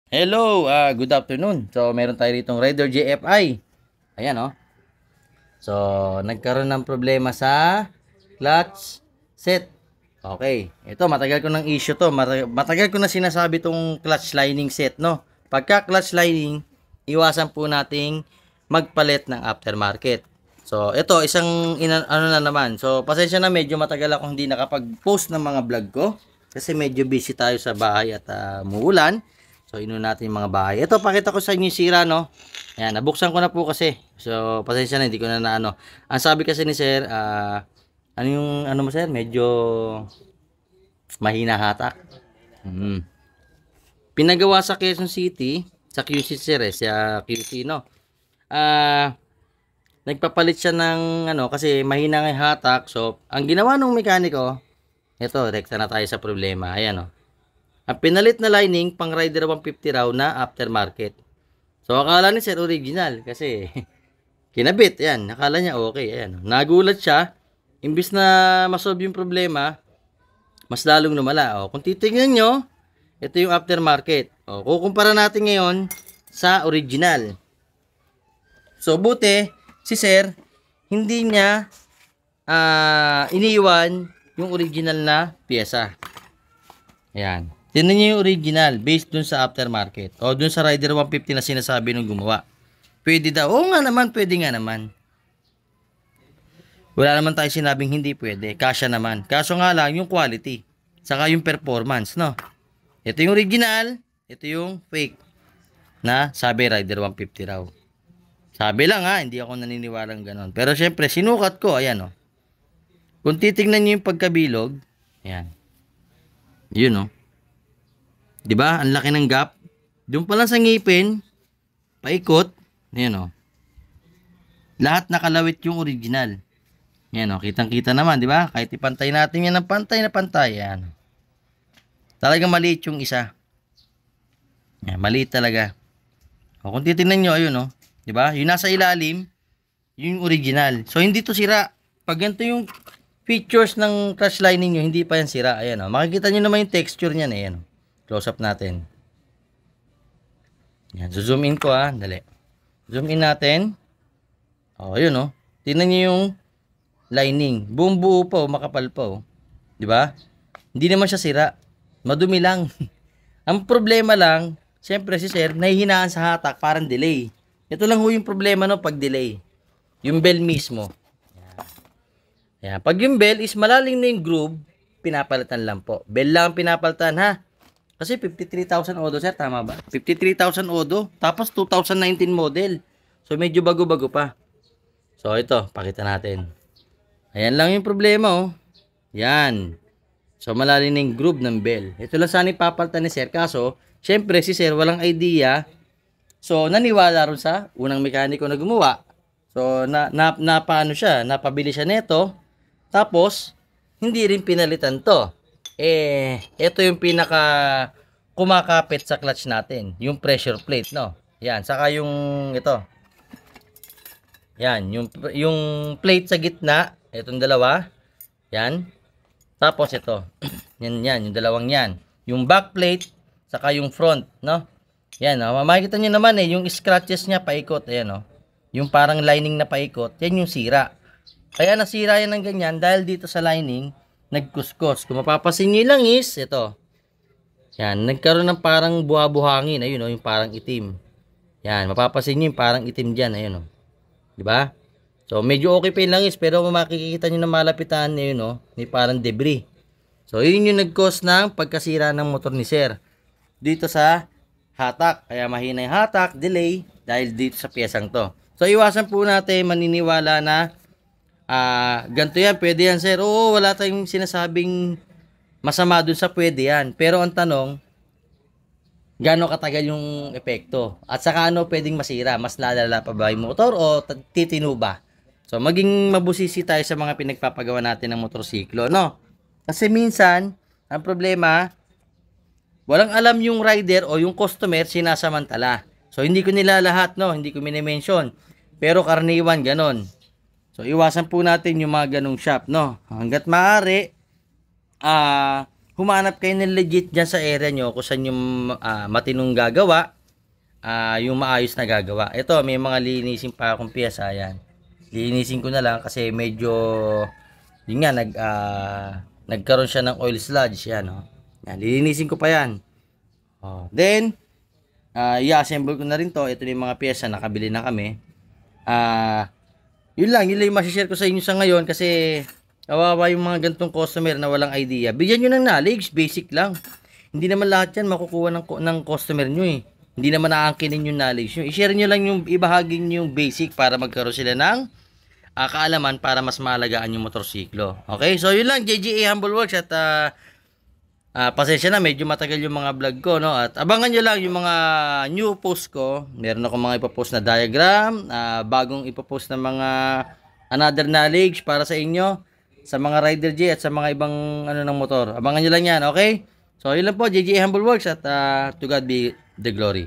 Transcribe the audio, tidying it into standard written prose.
Hello, good afternoon. So, meron tayo ditong Rider JFI. Ayan, oh. So, nagkaroon ng problema sa clutch set. Okay. Ito, matagal ko ng issue to. Matagal ko na sinasabi tong clutch lining set, no? Pagka clutch lining, iwasan po nating magpalit ng aftermarket. So, ito, ano na naman. So, pasensya na, medyo matagal akong hindi nakapag-post ng mga vlog ko. Kasi medyo busy tayo sa bahay at muulan. So, natin yung mga bahay. Ito, pakita ko sa inyo yung sira, no? Ayan, nabuksan ko na po kasi. So, pasensya na, hindi ko na naano. Ang sabi kasi ni sir, ano yung, ano mo sir? Medyo mahina hatak. Pinagawa sa Quezon City, sa QC sir, sa QC, no? Nagpapalit siya ng, ano, kasi mahina nga yung hatak. So, ang ginawa ng mekaniko, ito, rekta na tayo sa problema. Ayan, no? Ang pinalit na lining, pang Rider 150 raw na aftermarket. So, akala ni sir original kasi kinabit. Yan, akala niya okay. Ayan. Nagulat siya. Imbis na masolve yung problema, mas lalong lumala. O, kung titingnan nyo, ito yung aftermarket. O, kukumpara natin ngayon sa original. So, buti, si sir, hindi niya iniwan yung original na pyesa. Ayan. Tingnan niyo yung original based dun sa aftermarket o dun sa Rider 150 na sinasabi nung gumawa. Pwede daw. Oo nga naman, pwede nga naman. Wala naman tayo sinabing hindi pwede. Kasya naman. Kaso nga lang yung quality. Saka yung performance, no? Ito yung original. Ito yung fake. Na sabi Rider 150 raw. Sabi lang ha, hindi ako naniniwalang ganon. Pero syempre, sinukat ko. Ayan o. Kung titignan nyo yung pagkabilog. Ayan. Yun o. Diba? Ang laki ng gap. Doon pa lang sa ngipin, paikot. Ayan o. Lahat nakalawit yung original. Ayan o. Kitang-kita naman, diba? Kahit ipantay natin yan ng pantay na pantay. Ayan. Talagang maliit yung isa. Ayan, maliit talaga. O, kung titignan nyo, ayun o. Diba? Yung nasa ilalim, yung original. So, hindi to sira. Pag ganito yung features ng crush lining nyo, hindi pa yan sira. Ayan o. Makikita nyo naman yung texture niyan. Ayan o. Close up natin. Yan, zoom in ko ha, dali. Zoom in natin. Oh, yun oh. Tingnan niyo yung lining. Buong buo pa oh, makapal pa oh. 'Di ba? Hindi naman siya sira. Madumi lang. Ang problema lang, siyempre si sir nahihinaan sa hatak, parang delay. Ito lang ho yung problema no pag delay. Yung bell mismo. Yan. Pag yung bell is malalim na yung groove, pinapalitan lang po. Bell lang pinapalitan ha. Kasi 53,000 odo sir, tama ba? 53,000 odo, tapos 2019 model. So medyo bago-bago pa. So ito, pakita natin. Ayan lang yung problema oh. Yan. So malalim yung groove ng bell. Ito lang sana ipapalitan ni sir, kaso syempre si sir walang idea. So naniwala rin sa unang mekaniko na gumawa. So napaano siya, napabili siya nito. Tapos hindi rin pinalitan to. Ito yung pinaka kumakapit sa clutch natin, yung pressure plate, no? Yan, saka yung ito. Yan, yung plate sa gitna, itong dalawa. Yan. Tapos ito. Yan, yung dalawang yan. Yung back plate, saka yung front, no? Yan, oh, makikita niyo naman yung scratches niya paikot, ayan, oh. Yung parang lining na paikot, yan yung sira. Kaya nasira yan ng ganyan dahil dito sa lining nagkuskos. Kung mapapasin nyo lang is, ito. Yan, nagkaroon ng parang buha-buhangin. Ayun, oh, yung parang itim. Yan, mapapasin nyo yung parang itim dyan. Ayun, oh. Diba? So, medyo okay pa yung langis. Pero kung makikita nyo na malapitan, ayun, oh, may parang debris. So, yun yung nag-cause ng pagkasira ng motor ni sir. Dito sa hatak. Kaya mahina yung hatak, delay, dahil dito sa piyesang to. So, iwasan po natin maniniwala na ganito yan, pwede yan sir. Oo, wala tayong sinasabing masama dun sa pwede yan. Pero ang tanong, gaano katagal yung epekto? At saka ano pwedeng masira? Mas lalala pa ba yung motor o titino ba? So maging mabusisi tayo sa mga pinagpapagawa natin ng motorsiklo, no? Kasi minsan, ang problema, walang alam yung rider o yung customer sinasamantala. So hindi ko nila lahat, no? Hindi ko minimension. Pero karaniwan, ganon. So, iwasan po natin yung mga ganong shop, no? Hanggat maaari, humanap kayo ng legit dyan sa area nyo kung saan yung matinong gagawa, yung maayos na gagawa. Ito, may mga linisin pa akong piyesa, yan. Linisin ko na lang kasi medyo, yun nga, nagkaroon siya ng oil sludge, yan, oh. Yan, lilinisin ko pa yan. Oh. Then, i-assemble ko na rin to. Ito yung mga piyesa, nakabili na kami. Yun lang yung masishare ko sa inyo sa ngayon kasi kawawa yung mga gantong customer na walang idea. Bigyan nyo ng knowledge, basic lang. Hindi naman lahat yan makukuha ng customer nyo eh. Hindi naman naangkinin yung knowledge nyo. I-share nyo lang yung ibahagin yung basic para magkaroon sila ng kaalaman para mas maalagaan yung motorsiklo. Okay, so yun lang, JGA Humble Works at pasensya na, medyo matagal yung mga vlog ko, no? At abangan nyo lang yung mga new post ko. Meron ako mga ipopost na diagram, bagong ipopost na mga another knowledge para sa inyo, sa mga rider J at sa mga ibang ano ng motor. Abangan nyo lang yan, okay? So, yun lang po, JGA Humble Works at to God be the glory.